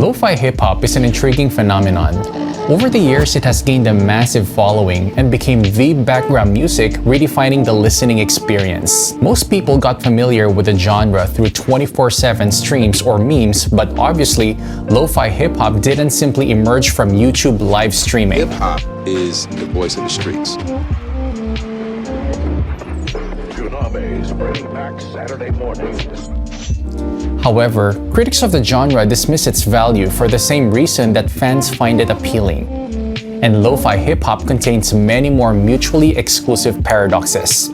Lo-fi hip-hop is an intriguing phenomenon. Over the years, it has gained a massive following and became the background music redefining the listening experience. Most people got familiar with the genre through 24/7 streams or memes, but obviously, lo-fi hip-hop didn't simply emerge from YouTube live streaming. Hip-hop is the voice of the streets. Bringing back Saturday mornings. However, critics of the genre dismiss its value for the same reason that fans find it appealing. And lo-fi hip-hop contains many more mutually exclusive paradoxes.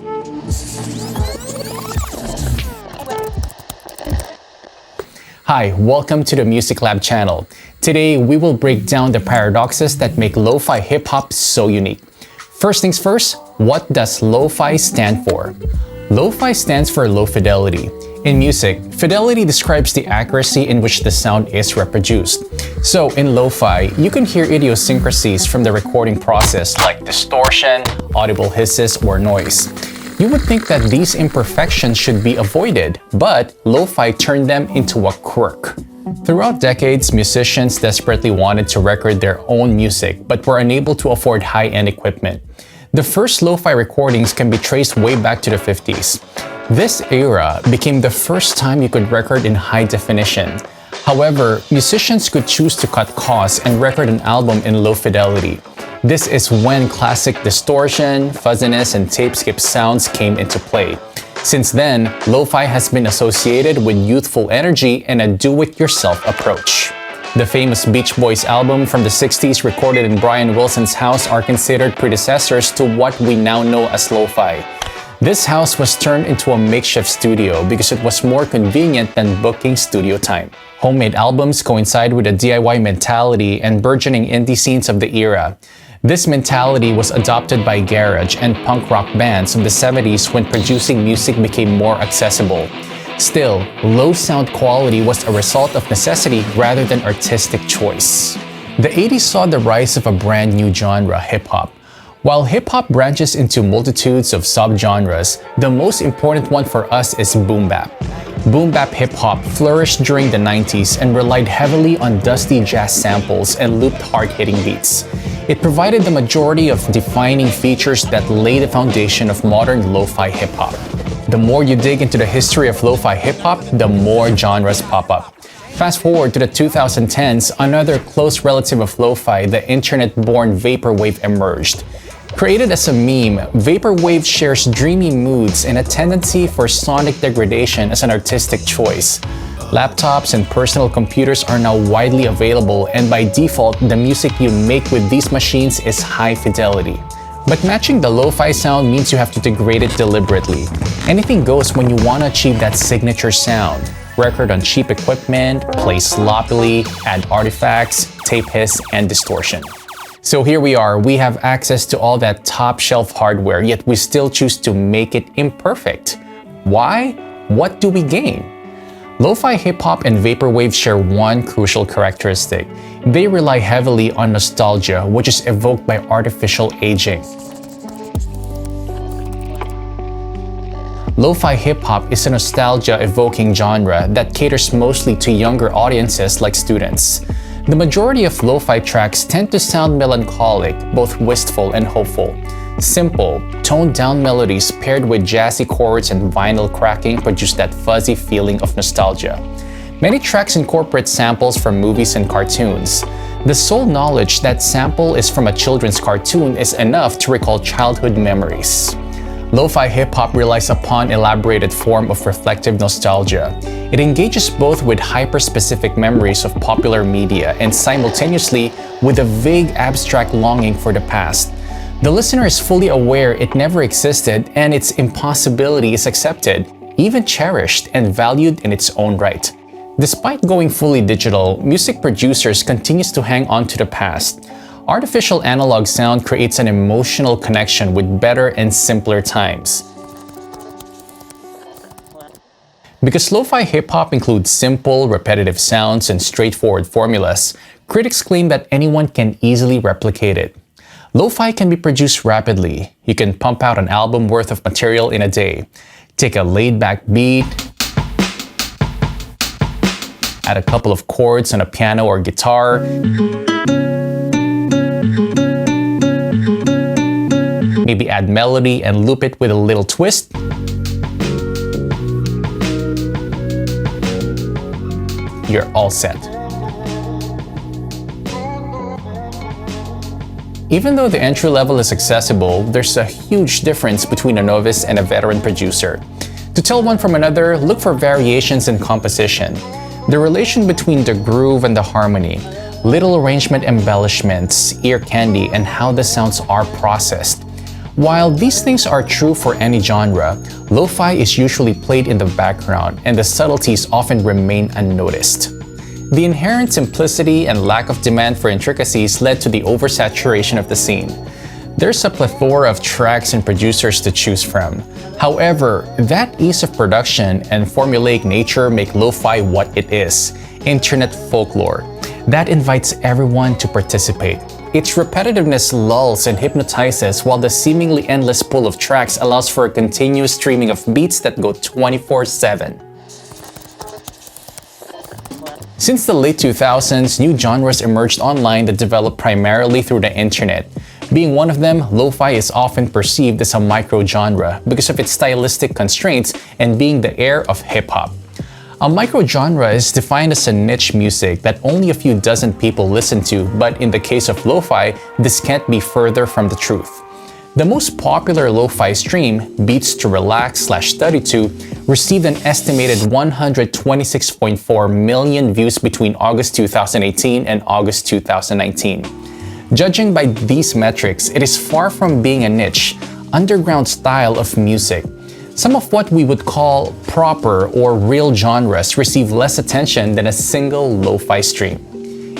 Hi, welcome to the Music Lab channel. Today, we will break down the paradoxes that make lo-fi hip-hop so unique. First things first, what does lo-fi stand for? Lo-fi stands for low fidelity. In music, fidelity describes the accuracy in which the sound is reproduced. So in lo-fi, you can hear idiosyncrasies from the recording process like distortion, audible hisses, or noise. You would think that these imperfections should be avoided, but lo-fi turned them into a quirk. Throughout decades, musicians desperately wanted to record their own music, but were unable to afford high-end equipment. The first lo-fi recordings can be traced way back to the 50s. This era became the first time you could record in high definition. However, musicians could choose to cut costs and record an album in low fidelity. This is when classic distortion, fuzziness, and tape skip sounds came into play. Since then, lo-fi has been associated with youthful energy and a do-it-yourself approach. The famous Beach Boys album from the 60s recorded in Brian Wilson's house are considered predecessors to what we now know as lo-fi. This house was turned into a makeshift studio because it was more convenient than booking studio time. Homemade albums coincide with the DIY mentality and burgeoning indie scenes of the era. This mentality was adopted by garage and punk rock bands of the 70s when producing music became more accessible. Still, low sound quality was a result of necessity rather than artistic choice. The 80s saw the rise of a brand new genre, hip-hop. While hip-hop branches into multitudes of subgenres, the most important one for us is boom bap. Boom bap hip-hop flourished during the 90s and relied heavily on dusty jazz samples and looped hard-hitting beats. It provided the majority of defining features that lay the foundation of modern lo-fi hip-hop. The more you dig into the history of lo-fi hip-hop, the more genres pop up. Fast forward to the 2010s, another close relative of lo-fi, the internet-born vaporwave, emerged. Created as a meme, vaporwave shares dreamy moods and a tendency for sonic degradation as an artistic choice. Laptops and personal computers are now widely available, and by default, the music you make with these machines is high fidelity. But matching the lo-fi sound means you have to degrade it deliberately. Anything goes when you want to achieve that signature sound. Record on cheap equipment, play sloppily, add artifacts, tape hiss, and distortion. So here we are, we have access to all that top-shelf hardware, yet we still choose to make it imperfect. Why? What do we gain? Lo-fi hip-hop and vaporwave share one crucial characteristic. They rely heavily on nostalgia, which is evoked by artificial aging. Lo-fi hip-hop is a nostalgia-evoking genre that caters mostly to younger audiences like students. The majority of lo-fi tracks tend to sound melancholic, both wistful and hopeful. Simple, toned-down melodies paired with jazzy chords and vinyl cracking produce that fuzzy feeling of nostalgia. Many tracks incorporate samples from movies and cartoons. The sole knowledge that sample is from a children's cartoon is enough to recall childhood memories. Lo-fi hip-hop relies upon elaborated form of reflective nostalgia. It engages both with hyper-specific memories of popular media and simultaneously with a vague abstract longing for the past. The listener is fully aware it never existed and its impossibility is accepted, even cherished and valued in its own right. Despite going fully digital, music producers continue to hang on to the past. Artificial analog sound creates an emotional connection with better and simpler times. Because lo-fi hip-hop includes simple, repetitive sounds and straightforward formulas, critics claim that anyone can easily replicate it. Lo-fi can be produced rapidly. You can pump out an album worth of material in a day. Take a laid-back beat, add a couple of chords on a piano or guitar, maybe add melody and loop it with a little twist. You're all set. Even though the entry level is accessible, there's a huge difference between a novice and a veteran producer. To tell one from another, look for variations in composition, the relation between the groove and the harmony, little arrangement embellishments, ear candy, and how the sounds are processed. While these things are true for any genre, lo-fi is usually played in the background and the subtleties often remain unnoticed. The inherent simplicity and lack of demand for intricacies led to the oversaturation of the scene. There's a plethora of tracks and producers to choose from. However, that ease of production and formulaic nature make lo-fi what it is, internet folklore, that invites everyone to participate. Its repetitiveness lulls and hypnotizes, while the seemingly endless pool of tracks allows for a continuous streaming of beats that go 24/7. Since the late 2000s, new genres emerged online that developed primarily through the internet. Being one of them, lo-fi is often perceived as a micro-genre because of its stylistic constraints and being the heir of hip-hop. A micro-genre is defined as a niche music that only a few dozen people listen to, but in the case of lo-fi, this can't be further from the truth. The most popular lo-fi stream, Beats to Relax/Study To, received an estimated 126.4 million views between August 2018 and August 2019. Judging by these metrics, it is far from being a niche, underground style of music. Some of what we would call proper or real genres receive less attention than a single lo-fi stream.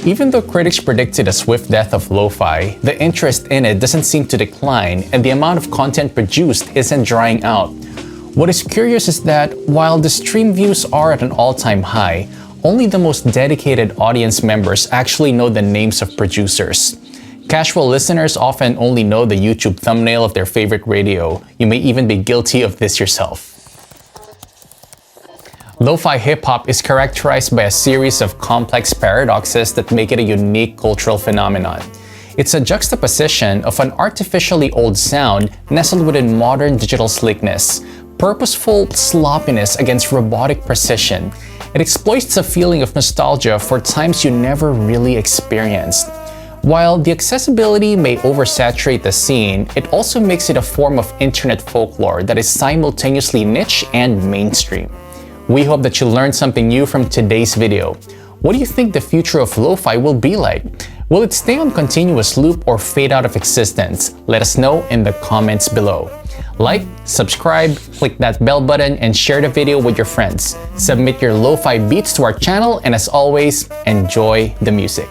Even though critics predicted a swift death of lo-fi, the interest in it doesn't seem to decline, and the amount of content produced isn't drying out. What is curious is that while the stream views are at an all-time high, only the most dedicated audience members actually know the names of producers. Casual listeners often only know the YouTube thumbnail of their favorite radio. You may even be guilty of this yourself. Lo-fi hip-hop is characterized by a series of complex paradoxes that make it a unique cultural phenomenon. It's a juxtaposition of an artificially old sound nestled within modern digital slickness, purposeful sloppiness against robotic precision. It exploits a feeling of nostalgia for times you never really experienced. While the accessibility may oversaturate the scene, it also makes it a form of internet folklore that is simultaneously niche and mainstream. We hope that you learned something new from today's video. What do you think the future of lo-fi will be like? Will it stay on continuous loop or fade out of existence? Let us know in the comments below. Like, subscribe, click that bell button, and share the video with your friends. Submit your lo-fi beats to our channel, and as always, enjoy the music.